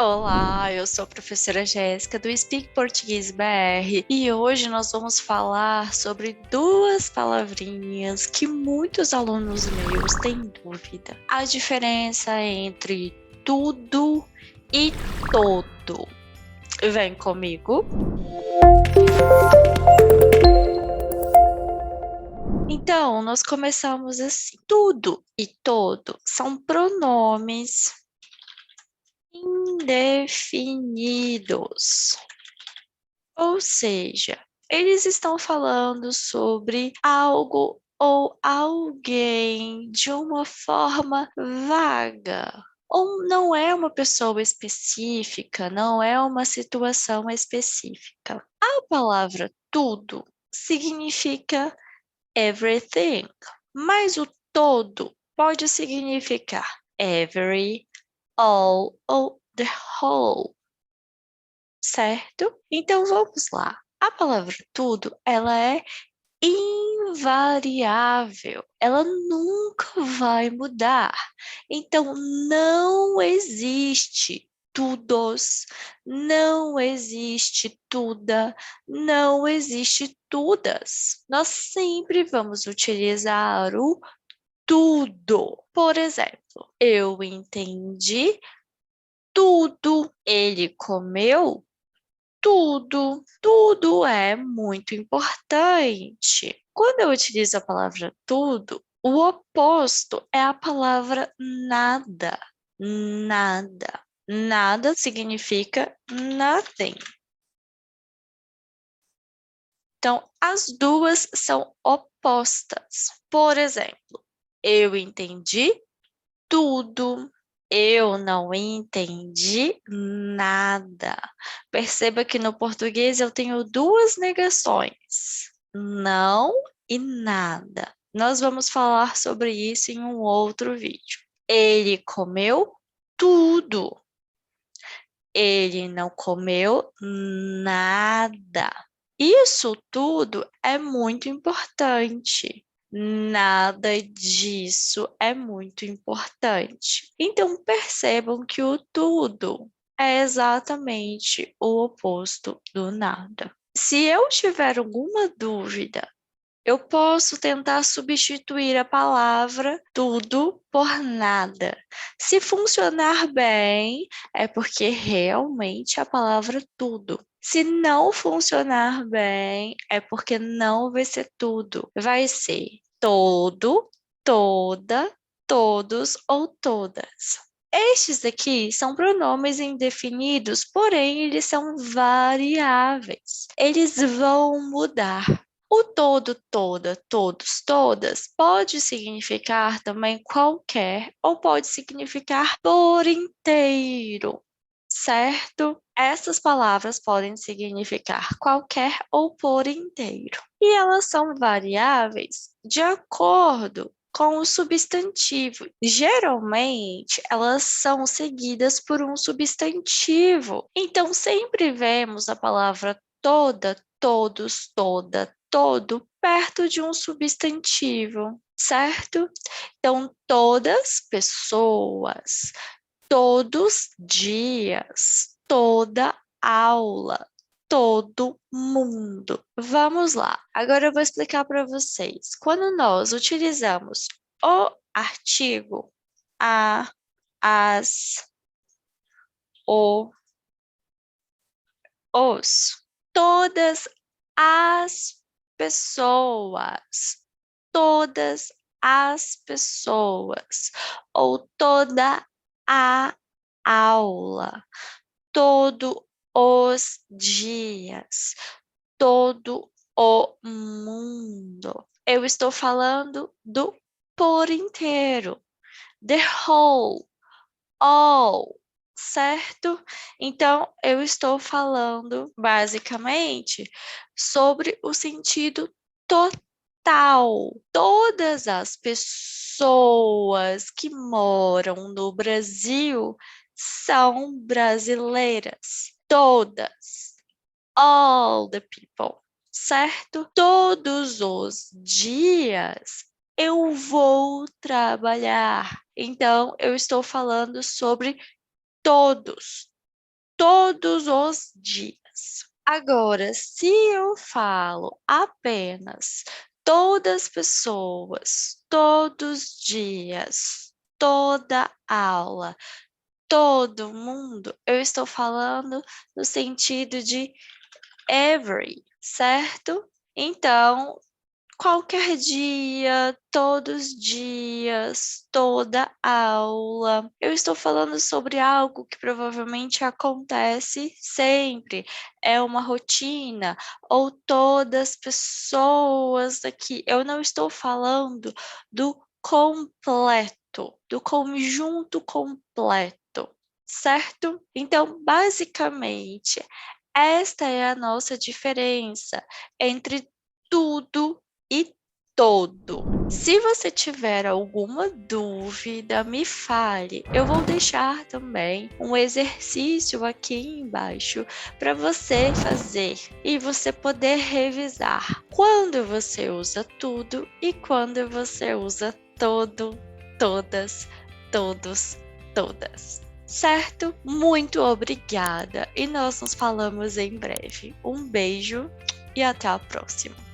Olá, eu sou a professora Jéssica do Speak Português BR e hoje nós vamos falar sobre duas palavrinhas que muitos alunos meus têm dúvida. A diferença entre tudo e todo. Vem comigo. Então, nós começamos assim. Tudo e todo são pronomes indefinidos. Ou seja, eles estão falando sobre algo ou alguém de uma forma vaga. Ou não é uma pessoa específica, não é uma situação específica. A palavra tudo significa everything, mas o todo pode significar every, all ou the whole. Certo? Então vamos lá. A palavra tudo, ela é invariável. Ela nunca vai mudar. Então não existe tudos, não existe tuda, não existe tudas. Nós sempre vamos utilizar o tudo. Por exemplo, eu entendi tudo. Ele comeu tudo. Tudo é muito importante. Quando eu utilizo a palavra tudo, o oposto é a palavra nada. Nada. Nada significa nothing. Então, as duas são opostas. Por exemplo, eu entendi tudo. Eu não entendi nada. Perceba que no português eu tenho duas negações: não e nada. Nós vamos falar sobre isso em um outro vídeo. Ele comeu tudo. Ele não comeu nada. Isso tudo é muito importante. Nada disso é muito importante. Então, percebam que o tudo é exatamente o oposto do nada. Se eu tiver alguma dúvida, eu posso tentar substituir a palavra tudo por nada. Se funcionar bem, é porque realmente a palavra tudo. Se não funcionar bem, é porque não vai ser tudo. Vai ser todo, toda, todos ou todas. Estes aqui são pronomes indefinidos, porém eles são variáveis. Eles vão mudar. O todo, toda, todos, todas pode significar também qualquer ou pode significar por inteiro, certo? Essas palavras podem significar qualquer ou por inteiro. E elas são variáveis de acordo com o substantivo. Geralmente, elas são seguidas por um substantivo. Então, sempre vemos a palavra toda, todos, toda, todo perto de um substantivo, certo? Então, todas pessoas, todos dias, toda aula, todo mundo. Vamos lá. Agora eu vou explicar para vocês. Quando nós utilizamos o artigo a, as, o, os, todas as pessoas, todas as pessoas, ou toda a aula, todos os dias, todo o mundo. Eu estou falando do por inteiro, the whole, all, certo? Então, eu estou falando basicamente sobre o sentido total. Todas as pessoas que moram no Brasil são brasileiras. Todas. All the people. Certo? Todos os dias eu vou trabalhar. Então, eu estou falando sobre todos. todos os dias. Agora, se eu falo apenas todas as pessoas, todos os dias, toda aula, todo mundo, eu estou falando no sentido de every, certo? Então, qualquer dia, todos os dias, toda aula. Eu estou falando sobre algo que provavelmente acontece sempre. É uma rotina, ou todas as pessoas daqui. Eu não estou falando do completo, do conjunto completo, certo? Então, basicamente, esta é a nossa diferença entre tudo e todo. Se você tiver alguma dúvida, me fale. Eu vou deixar também um exercício aqui embaixo para você fazer e você poder revisar quando você usa tudo e quando você usa todo, todas, todos, todas. Certo? Muito obrigada e nós nos falamos em breve. Um beijo e até a próxima.